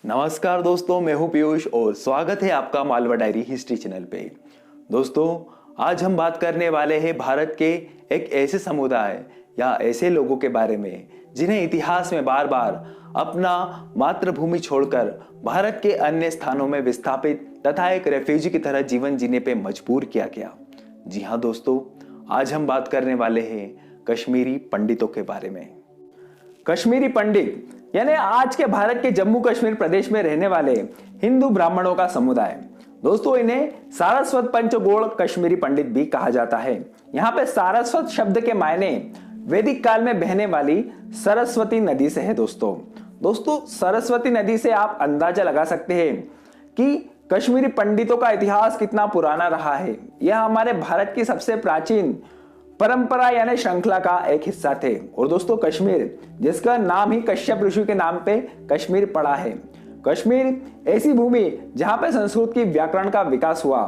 नमस्कार दोस्तों, मैं हूं पीयूष और स्वागत है आपका मालवा डायरी हिस्ट्री चैनल पे। दोस्तों, आज हम बात करने वाले हैं भारत के एक ऐसे समुदाय या ऐसे लोगों के बारे में जिन्हें इतिहास में बार बार अपना मातृभूमि छोड़कर भारत के अन्य स्थानों में विस्थापित तथा एक रेफ्यूजी की तरह जीवन जीने पे मजबूर किया गया। जी हाँ दोस्तों, आज हम बात करने वाले हैं कश्मीरी पंडितों के बारे में। कश्मीरी पंडित यानी आज के भारत के जम्मू कश्मीर प्रदेश में रहने वाले हिंदू ब्राह्मणों का समुदाय। दोस्तों, इन्हें सारस्वत पंचगोड़ कश्मीरी पंडित भी कहा जाता है। यहाँ पे सारस्वत शब्द के मायने वैदिक काल में बहने वाली सरस्वती नदी से है। दोस्तों सरस्वती नदी से आप अंदाजा लगा सकते हैं कि कश्मीरी पंडितों का इतिहास कितना पुराना रहा है। यह हमारे भारत की सबसे प्राचीन परंपरा यानी श्रृंखला का एक हिस्सा थे। और दोस्तों, कश्मीर जिसका नाम ही कश्यप ऋषि के नाम पे कश्मीर पड़ा है। कश्मीर ऐसी भूमि जहां पे संस्कृत की व्याकरण का विकास हुआ,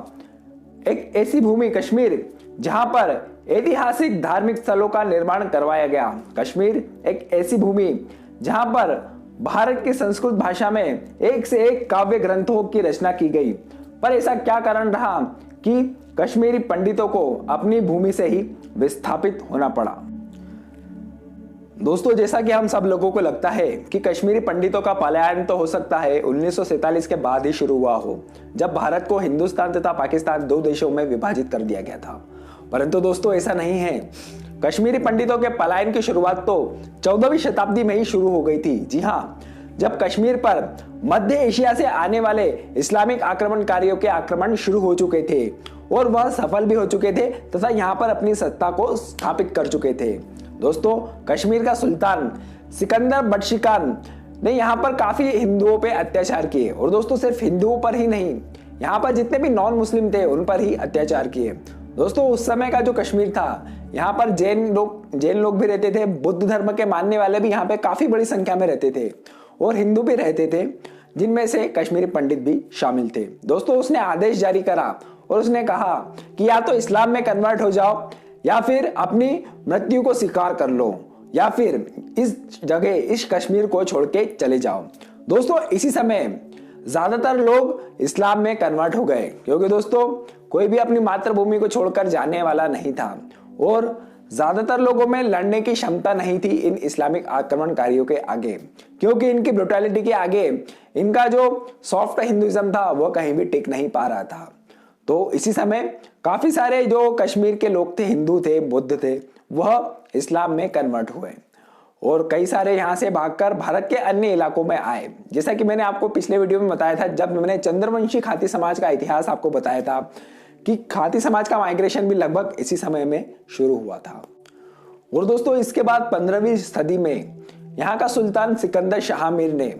एक ऐसी भूमि कश्मीर जहां पर ऐतिहासिक धार्मिक स्थलों का निर्माण करवाया गया। कश्मीर एक ऐसी भूमि जहां पर भारत की संस्कृत भाषा में एक से एक काव्य ग्रंथों की रचना की गई। पर ऐसा क्या कारण रहा कि कश्मीरी पंडितों को अपनी भूमि से ही विस्थापित होना पड़ा? दोस्तों, जैसा कि हम सब लोगों को लगता है कि कश्मीरी पंडितों का पलायन तो हो सकता है 1947 के बाद ही शुरू हुआ हो, जब भारत को हिंदुस्तान तथा पाकिस्तान दो देशों में विभाजित कर दिया गया था। परंतु दोस्तों, ऐसा नहीं है। कश्मीरी पंडितों के पलायन की शुरुआत तो 14वीं शताब्दी में ही शुरू हो गई थी। जी हाँ, जब कश्मीर पर मध्य एशिया से आने वाले इस्लामिक आक्रमणकारियों के आक्रमण शुरू हो चुके थे और वह सफल भी हो चुके थे तथा यहाँ पर अपनी सत्ता को स्थापित कर चुके थे। दोस्तों, कश्मीर का सुल्तान सिकंदर बख्शिकार ने यहाँ पर काफी हिंदुओं पे अत्याचार किए। और दोस्तों, सिर्फ हिंदुओं पर ही नहीं, यहाँ पर जितने भी नॉन मुस्लिम थे उन पर ही अत्याचार किए। दोस्तों, उस समय का जो कश्मीर था, यहाँ पर जैन लोग भी रहते थे, बुद्ध धर्म के मानने वाले भी यहाँ पे काफी बड़ी संख्या में रहते थे और हिंदू भी रहते थे, जिनमें से कश्मीरी पंडित भी शामिल थे। दोस्तों, उसने आदेश जारी करा और उसने कहा कि या तो इस्लाम में कन्वर्ट हो जाओ या फिर अपनी मृत्यु को स्वीकार कर लो या फिर इस जगह इस कश्मीर को छोड़ के चले जाओ। दोस्तों, इसी समय ज्यादातर लोग इस्लाम में कन्वर्ट हो गए, क्योंकि दोस्तों कोई भी अपनी मातृभूमि को छोड़कर जाने वाला नहीं था और ज्यादातर लोगों में लड़ने की क्षमता नहीं थी इन इस्लामिक आक्रमणकारियों के आगे, क्योंकि इनकी ब्रुटैलिटी के आगे इनका जो सॉफ्ट हिंदुइज्म था वह कहीं भी टिक नहीं पा रहा था। तो इसी समय काफी सारे जो कश्मीर के लोग थे, हिंदू थे, बुद्ध थे, वह इस्लाम में कन्वर्ट हुए और कई सारे यहाँ से भागकर भारत के अन्य इलाकों में आए। जैसा कि मैंने आपको पिछले वीडियो में बताया था, जब मैंने चंद्रवंशी खाती समाज का इतिहास आपको बताया था कि खाती समाज का माइग्रेशन भी लगभग इसी समय में शुरू हुआ था। और दोस्तों, इसके बाद 15वीं सदी में यहाँ का सुल्तान सिकंदर शाह मीर ने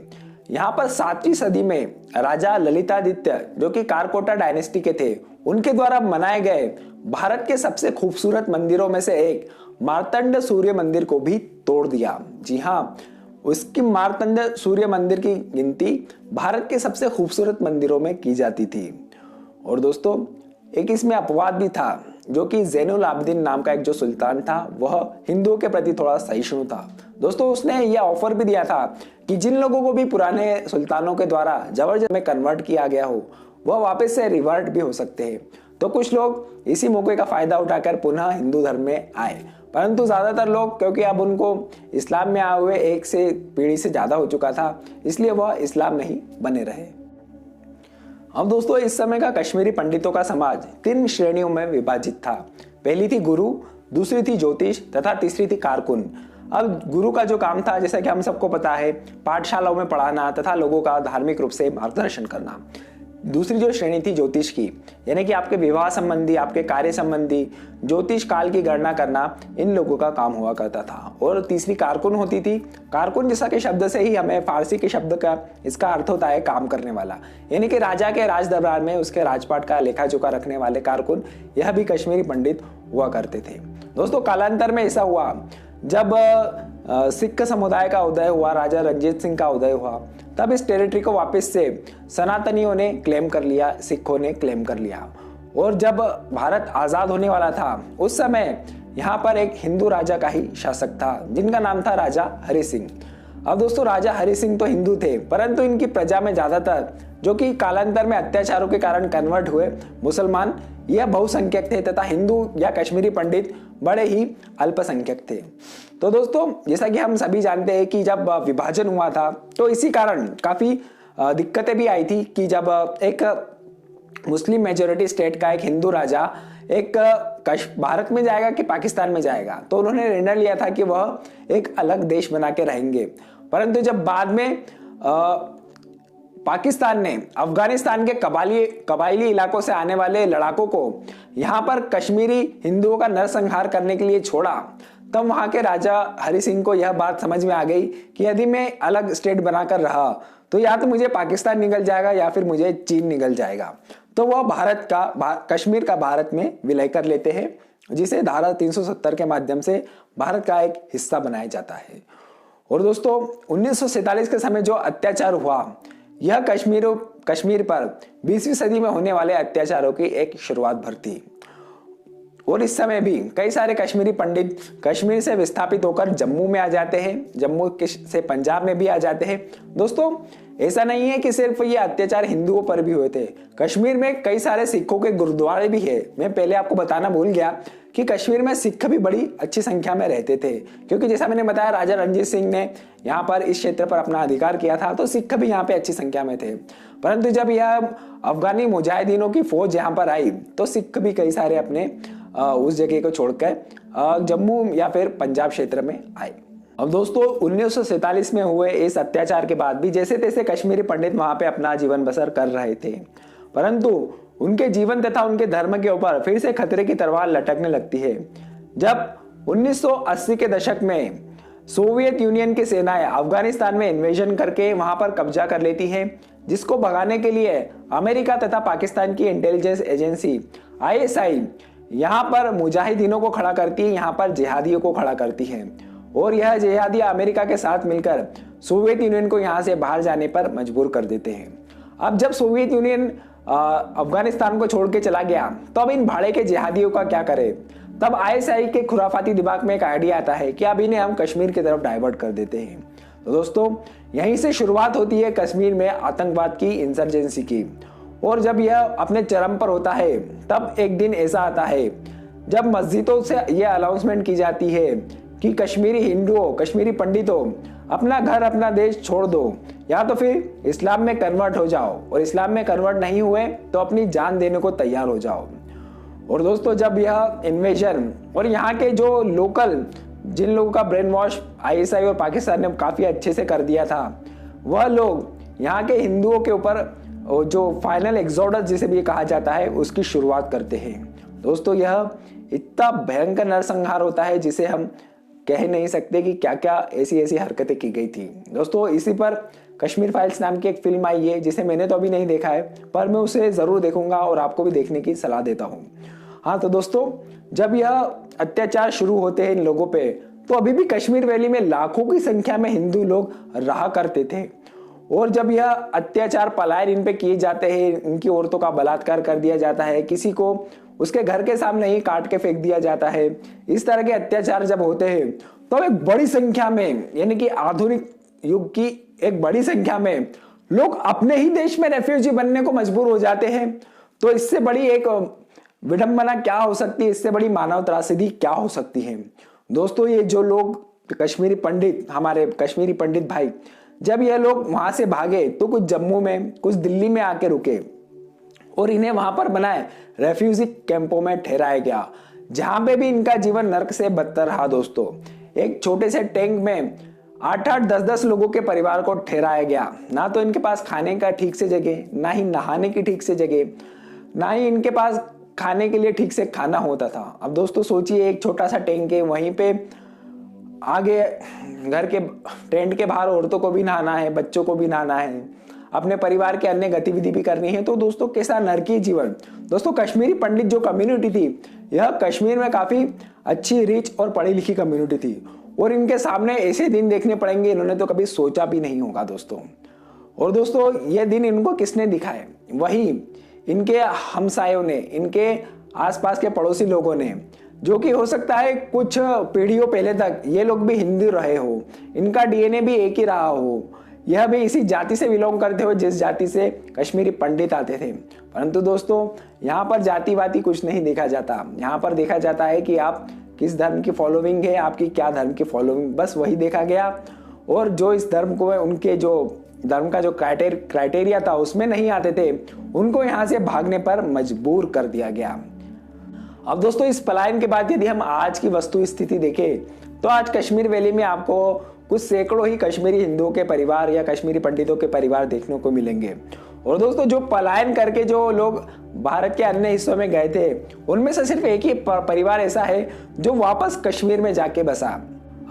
यहाँ पर 7वीं सदी में राजा ललितादित्य, जो कि कारकोटा डायनेस्टी के थे, उनके द्वारा बनाए गए भारत के सबसे खूबसूरत मंदिरों में से एक मार्तंड सूर्य मंदिर को भी तोड़ दिया। जी हाँ, उसकी मार्तंड सूर्य मंदिर की गिनती भारत के सबसे खूबसूरत मंदिरों में की जाती थी। और दोस्तों, एक इसमें अपवाद भी था, जो कि ज़ैनुल आबदीन नाम का एक जो सुल्तान था, वह हिंदुओं के प्रति थोड़ा सहिष्णु था। दोस्तों, उसने यह ऑफर भी दिया था कि जिन लोगों को भी पुराने सुल्तानों के द्वारा जबरदस्ती में कन्वर्ट किया गया हो, वह वापस से रिवर्ट भी हो सकते हैं। तो कुछ लोग इसी मौके का फायदा उठाकर पुनः हिंदू धर्म में आए, परंतु ज्यादातर लोग, क्योंकि अब उनको इस्लाम में आए हुए एक से पीढ़ी से ज्यादा हो चुका था, इसलिए वह इस्लाम में ही बने रहे। अब दोस्तों, इस समय का कश्मीरी पंडितों का समाज 3 श्रेणियों में विभाजित था। पहली थी गुरु, दूसरी थी ज्योतिष तथा तीसरी थी कारकुन। अब गुरु का जो काम था, जैसा कि हम सबको पता है, पाठशालाओं में पढ़ाना तथा लोगों का धार्मिक रूप से मार्गदर्शन करना। दूसरी जो श्रेणी थी ज्योतिष की, यानी कि आपके विवाह संबंधी, आपके कार्य संबंधी ज्योतिष काल की गणना करना इन लोगों का काम हुआ करता था। और तीसरी कारकुन होती थी। कारकुन जैसा के शब्द से ही हमें फारसी के शब्द का इसका अर्थ होता है काम करने वाला, यानी कि राजा के राज दरबार में उसके राजपाट का लेखा जोखा रखने वाले कारकुन, यह भी कश्मीरी पंडित हुआ करते थे। दोस्तों, कालांतर में ऐसा हुआ, जब सिख समुदाय का उदय हुआ, राजा रंजीत सिंह का उदय हुआ, तब इस टेरिटरी को वापस से सनातनियों ने क्लेम कर लिया, सिखों ने क्लेम कर लिया। और जब भारत आजाद होने वाला था, उस समय यहाँ पर एक हिंदू राजा का ही शासक था, जिनका नाम था राजा हरि सिंह। अब दोस्तों राजा हरि सिंह तो हिंदू थे, परंतु इनकी प्रजा में ज्यादातर, जो कि कालांतर में अत्याचारों के कारण कन्वर्ट हुए मुसलमान, यह बहुसंख्यक थे तथा हिंदू या कश्मीरी पंडित बड़े ही अल्पसंख्यक थे। तो दोस्तों जैसा कि हम सभी जानते हैं कि जब विभाजन हुआ था तो इसी कारण काफी दिक्कतें भी आई थी कि जब एक मुस्लिम मेजोरिटी स्टेट का एक हिंदू राजा एक भारत में जाएगा कि पाकिस्तान में जाएगा, तो उन्होंने निर्णय लिया था कि वह एक अलग देश बना के रहेंगे। परंतु जब बाद में पाकिस्तान ने अफगानिस्तान के कबायली इलाकों से आने वाले लड़ाकों को यहां पर कश्मीरी हिंदुओं का नरसंहार करने के लिए छोड़ा, तब वहां के राजा हरि सिंह को यह बात समझ में आ गई कि यदि मैं अलग स्टेट बनाकर रहा तो या तो मुझे पाकिस्तान निकल जाएगा या फिर मुझे चीन निकल जाएगा। तो वह कश्मीर का भारत में विलय कर लेते हैं, जिसे धारा 370 के माध्यम से भारत का एक हिस्सा बनाया जाता है। और दोस्तों 1947 के समय जो अत्याचार हुआ, यह कश्मीर पर 20वीं सदी में होने वाले अत्याचारों की एक शुरुआत भर थी। और इस समय भी कई सारे कश्मीरी पंडित कश्मीर से विस्थापित होकर जम्मू में आ जाते हैं, जम्मू से पंजाब में भी आ जाते हैं। दोस्तों ऐसा नहीं है कि सिर्फ ये अत्याचार हिंदुओं पर भी हुए थे, कश्मीर में कई सारे सिखों के गुरुद्वारे भी है। मैं पहले आपको बताना भूल गया कि कश्मीर में सिख भी बड़ी अच्छी संख्या में रहते थे, क्योंकि जैसा मैंने बताया राजा रणजीत सिंह ने यहाँ पर इस क्षेत्र पर अपना अधिकार किया था, तो सिख भी यहाँ पे अच्छी संख्या में थे। परंतु जब यह अफगानी मुजाहिदीनों की फौज यहाँ पर आई तो सिख भी कई सारे अपने उस जगह को छोड़कर जम्मू या फिर पंजाब क्षेत्र में आए। अब दोस्तों 1947 में हुए इस अत्याचार के बाद भी जैसे तैसे कश्मीरी पंडित वहां पे अपना जीवन बसर कर रहे थे, परंतु उनके जीवन तथा उनके धर्म के ऊपर फिर से खतरे की तलवार लटकने लगती है जब 1980 के दशक में सोवियत यूनियन की सेनाएं अफगानिस्तान में इन्वेजन करके वहां पर कब्जा कर लेती है, जिसको भगाने के लिए अमेरिका तथा पाकिस्तान की इंटेलिजेंस एजेंसी ISI यहाँ पर मुजाहिदीनों को खड़ा करती है, यहाँ पर जिहादियों को खड़ा करती है। और यह जिहादी अमेरिका के साथ मिलकर सोवियत यूनियन को यहाँ से बाहर जाने पर मजबूर कर देते हैं। अब जब सोवियत यूनियन अफगानिस्तान को छोड़ के चला गया, तो अब इन भाड़े के जिहादियों का क्या करे। तब ISI के खुराफाती दिमाग में एक आइडिया आता है कि अब इन्हें हम कश्मीर की तरफ डाइवर्ट कर देते हैं। तो दोस्तों यहीं से शुरुआत होती है कश्मीर में आतंकवाद की, इंसर्जेंसी की। और जब यह अपने चरम पर होता है तब एक दिन ऐसा आता है जब मस्जिदों से यह अनाउंसमेंट की जाती है कि कश्मीरी हिंदुओं, कश्मीरी पंडितों, अपना घर अपना देश छोड़ दो या तो फिर इस्लाम में कन्वर्ट हो जाओ, और इस्लाम में कन्वर्ट नहीं हुए तो अपनी जान देने को तैयार हो जाओ। और दोस्तों जब यह इन्वेजन और यहाँ के जो लोकल जिन लोगों का ब्रेन वॉश ISI और पाकिस्तान ने काफी अच्छे से कर दिया था, वह लोग यहाँ के हिंदुओं के ऊपर जो फाइनल एक्सोडस जिसे भी कहा जाता है उसकी शुरुआत करते हैं। दोस्तों यह इतना भयंकर नरसंहार होता है जिसे हम कह नहीं सकते कि क्या क्या ऐसी हरकतें की गई थी। दोस्तों इसी पर कश्मीर फाइल्स नाम की एक फिल्म आई है, जिसे मैंने तो अभी नहीं देखा है, पर मैं उसे जरूर देखूंगा और आपको भी देखने की सलाह देता हूँ। हाँ तो दोस्तों जब यह अत्याचार शुरू होते हैं इन लोगों पे, तो अभी भी कश्मीर वैली में लाखों की संख्या में हिंदू लोग रहा करते थे। और जब यह अत्याचार पलायन इन पे किए जाते हैं, इनकी औरतों का बलात्कार कर दिया जाता है, किसी को उसके घर के सामने ही काट के फेंक दिया जाता है, इस तरह के अत्याचार जब होते हैं तो एक बड़ी संख्या में, यानी कि आधुनिक युग की एक बड़ी संख्या में लोग अपने ही देश में रेफ्यूजी बनने को मजबूर हो जाते हैं। तो इससे बड़ी एक विडंबना क्या हो सकती है, इससे बड़ी मानव त्रासदी क्या हो सकती है। दोस्तों ये जो लोग कश्मीरी पंडित, हमारे कश्मीरी पंडित भाई, जब ये लोग वहां से भागे तो कुछ जम्मू में, कुछ दिल्ली में आके रुके और इन्हें वहां पर बनाए रेफ्यूजी कैंपों में ठहराया गया, जहां पे भी इनका जीवन नर्क से बदतर रहा। दोस्तों एक छोटे से टैंक में 8-8, 10-10 लोगों के परिवार को ठहराया गया। ना तो इनके पास खाने का ठीक से जगह, ना ही नहाने की ठीक से जगह, ना ही इनके पास खाने के लिए ठीक से खाना होता था। अब दोस्तों सोचिए एक छोटा सा टैंक है, वहीं पे आगे घर के टेंट के बाहर औरतों को भी नहाना है, बच्चों को भी नहाना है, अपने परिवार के अन्य गतिविधि भी करनी है। तो दोस्तों कैसा नरकी जीवन। दोस्तों कश्मीरी पंडित जो कम्युनिटी थी, यह कश्मीर में काफी अच्छी, रिच और पढ़ी लिखी कम्युनिटी थी, और इनके सामने ऐसे दिन देखने पड़ेंगे इन्होंने तो कभी सोचा भी नहीं होगा दोस्तों। और दोस्तों ये दिन इनको किसने दिखाए? वही इनके हमसायों ने, इनके आसपास के पड़ोसी लोगों ने, जो कि हो सकता है कुछ पीढ़ियों पहले तक ये लोग भी हिंदू रहे हो, इनका डीएनए भी एक ही रहा हो, यह भी इसी जाति से बिलोंग करते हो जिस जाति से कश्मीरी पंडित आते थे। परंतु दोस्तों, यहाँ पर जातिवादी कुछ नहीं देखा जाता, यहाँ पर देखा जाता है कि आप किस धर्म की फॉलोइंग है, आपकी क्या धर्म की फॉलोइंग, बस वही देखा गया। और जो इस धर्म को उनके जो धर्म का जो क्राइटेरिया था उसमें नहीं आते थे, उनको यहाँ से भागने पर मजबूर कर दिया गया। अब दोस्तों, इस पलायन के बाद यदि हम आज की वस्तु स्थिति देखें तो आज कश्मीर वैली में आपको कुछ सैकड़ों ही कश्मीरी हिंदुओं के परिवार या कश्मीरी पंडितों के परिवार देखने को मिलेंगे। और दोस्तों, जो पलायन करके जो लोग भारत के अन्य हिस्सों में गए थे, उनमें से सिर्फ एक ही परिवार ऐसा है जो वापस कश्मीर में जाके बसा।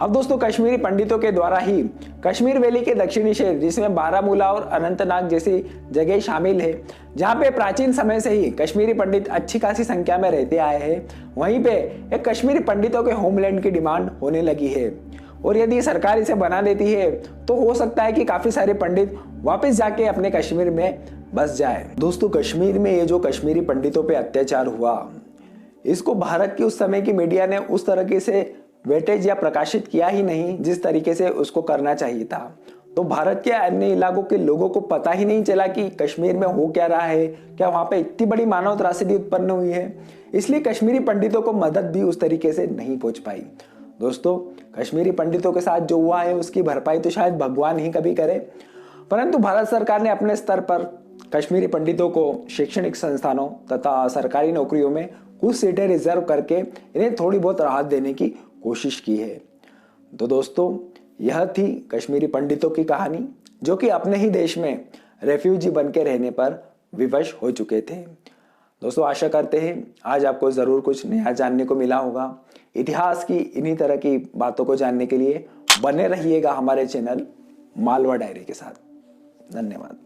अब दोस्तों, कश्मीरी पंडितों के द्वारा ही कश्मीर वैली के दक्षिणी क्षेत्र, जिसमें बारामूला और अनंतनाग जैसी जगह शामिल है, जहां पे प्राचीन समय से ही कश्मीरी पंडित अच्छी खासी संख्या में रहते आए हैं, वहीं पे एक कश्मीरी पंडितों के होमलैंड की डिमांड होने लगी है। और यदि सरकार इसे बना देती है तो हो सकता है कि काफी सारे पंडित वापस जाके अपने कश्मीर में बस जाए। दोस्तों, कश्मीर में ये जो कश्मीरी पंडितों पे अत्याचार हुआ, इसको भारत की उस समय की मीडिया ने उस तरीके से वेटेज या प्रकाशित किया ही नहीं जिस तरीके से उसको करना चाहिए था। तो भारत के अन्य इलाकों के लोगों को पता ही नहीं चला कि कश्मीर में हो क्या रहा है, क्या वहां पे इतनी बड़ी मानव त्रासदी उत्पन्न हुई है। इसलिए कश्मीरी पंडितों को मदद भी उस तरीके से नहीं पहुंच पाई। दोस्तों, कश्मीरी पंडितों के साथ जो हुआ है उसकी भरपाई तो शायद भगवान ही कभी करे, परंतु भारत सरकार ने अपने स्तर पर कश्मीरी पंडितों को शैक्षणिक संस्थानों तथा सरकारी नौकरियों में कुछ सीटें रिजर्व करके इन्हें थोड़ी बहुत राहत देने की कोशिश की है। तो दोस्तों, यह थी कश्मीरी पंडितों की कहानी, जो कि अपने ही देश में रेफ्यूजी बन के रहने पर विवश हो चुके थे। दोस्तों, आशा करते हैं आज आपको जरूर कुछ नया जानने को मिला होगा। इतिहास की इन्हीं तरह की बातों को जानने के लिए बने रहिएगा हमारे चैनल मालवा डायरी के साथ। धन्यवाद।